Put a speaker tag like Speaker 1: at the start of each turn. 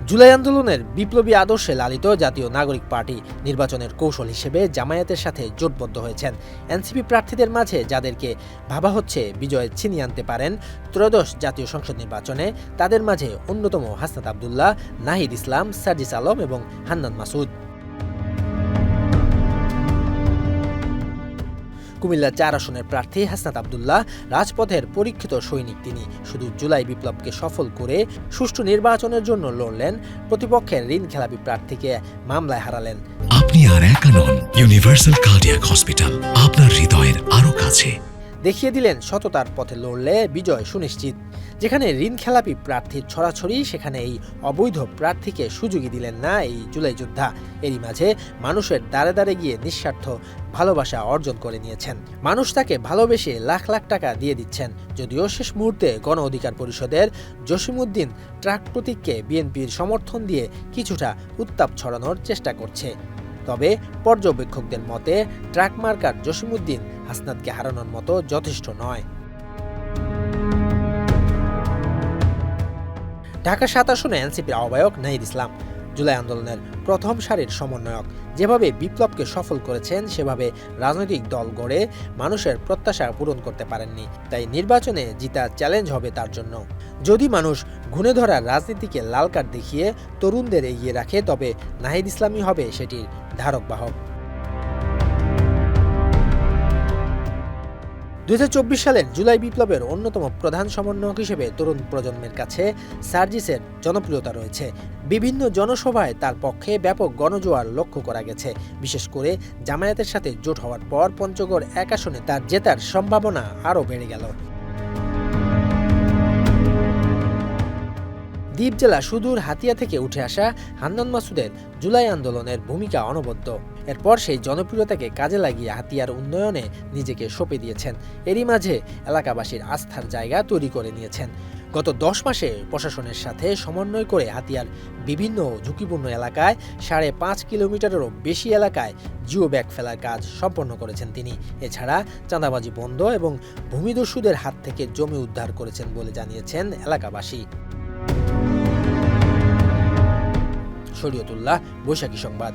Speaker 1: জুলাই আন্দোলনের বিপ্লবী আদর্শে লালিত জাতীয় নাগরিক পার্টি নির্বাচনের কৌশল হিসেবে জামায়াতের সাথে জোটবদ্ধ হয়েছেন। এনসিপি প্রার্থীদের মাঝে যাদেরকে ভাবা হচ্ছে বিজয় ছিনিয়ে আনতে পারেন ত্রয়োদশ জাতীয় সংসদ নির্বাচনে, তাদের মাঝে অন্যতম হাসনাত আব্দুল্লাহ, নাহিদ ইসলাম, সার্জিস আলম এবং হান্নান মাসুদ। কুমিল্লা ৪ আসনের প্রার্থী হাসনাত আব্দুল্লাহ রাজপথের পরীক্ষিত সৈনিক। তিনি শুধু জুলাই বিপ্লবকে সফল করে সুষ্ঠু নির্বাচনের জন্য লড়লেন, প্রতিপক্ষের ঋণ খেলাপি প্রার্থীকে মামলায় হারালেন।
Speaker 2: আপনি আর একা নন, ইউনিভার্সাল কার্ডিয়াক হসপিটাল আপনার হৃদয়ের আরো কাছে।
Speaker 1: দেখিয়ে দিলেন সততার পথে লড়লে বিজয় সুনিশ্চিত। যেখানে ঋণ খেলাপি প্রার্থীর ছড়াছড়ি, সেখানে এই অবৈধ প্রার্থীকে সুযোগই দিলেন না এই জুলাই যোদ্ধা। এরই মাঝে মানুষের দ্বারে দ্বারে গিয়ে নিঃস্বার্থ ভালোবাসা অর্জন করে নিয়েছেন। মানুষ তাকে ভালোবেসে লাখ লাখ টাকা দিয়ে দিচ্ছেন। যদিও শেষ মুহূর্তে গণ অধিকার পরিষদের জসিমউদ্দিন ট্রাক প্রতীককে বিএনপির সমর্থন দিয়ে কিছুটা উত্তাপ ছড়ানোর চেষ্টা করছে। তবে পর্যবেক্ষকদের মতে ট্রাক মার্কার জসিমউদ্দিন হাসনাতকে হারানোর মতো যথেষ্ট নয়। ঢাকা ৭ আসনে এনসিপির আহ্বায়ক নাহিদ ইসলাম জুলাই আন্দোলনের প্রথম সারির সমন্বয়ক। যেভাবে বিপ্লবকে সফল করেছেন, সেভাবে রাজনৈতিক দল গড়ে মানুষের প্রত্যাশা পূরণ করতে পারেননি। তাই নির্বাচনে জিতা চ্যালেঞ্জ হবে তার জন্য। যদি মানুষ ঘুণে ধরা রাজনীতিকে লাল কার্ড দেখিয়ে তরুণদের এগিয়ে রাখে, তবে নাহিদ ইসলামই হবে সেটির ধারক বাহক। ২০২৪ সালের জুলাই বিপ্লবের অন্যতম প্রধান সমন্বয়ক হিসেবে তরুণ প্রজন্মের কাছে সার্জিসের জনপ্রিয়তা রয়েছে। বিভিন্ন জনসভায় তার পক্ষে ব্যাপক গণজোয়ার লক্ষ্য করা গেছে। বিশেষ করে জামায়াতের সাথে জোট হওয়ার পর পঞ্চগড় ১ আসনে তার জেতার সম্ভাবনা আরও বেড়ে গেল। দ্বীপ জেলা সুদূর হাতিয়া থেকে উঠে আসা হান্নান মাসুদের জুলাই আন্দোলনের ভূমিকা অনবদ্য। এরপর সেই জনপ্রিয়তাকে কাজে লাগিয়ে হাতিয়ার উন্নয়নে নিজেকে সঁপে দিয়েছেন। এরই মাঝে এলাকাবাসীর আস্থার জায়গা তৈরি করে নিয়েছেন। গত ১০ মাসে প্রশাসনের সাথে সমন্বয় করে হাতিয়ার বিভিন্ন ঝুঁকিপূর্ণ এলাকায় ৫.৫ কিলোমিটারেরও বেশি এলাকায় জিও ব্যাগ ফেলার কাজ সম্পন্ন করেছেন তিনি। এছাড়া চাঁদাবাজি বন্ধ এবং ভূমিদস্যুদের হাত থেকে জমি উদ্ধার করেছেন বলে জানিয়েছেন এলাকাবাসী। শরীয়তুল্লাহ, বৈশাখী সংবাদ।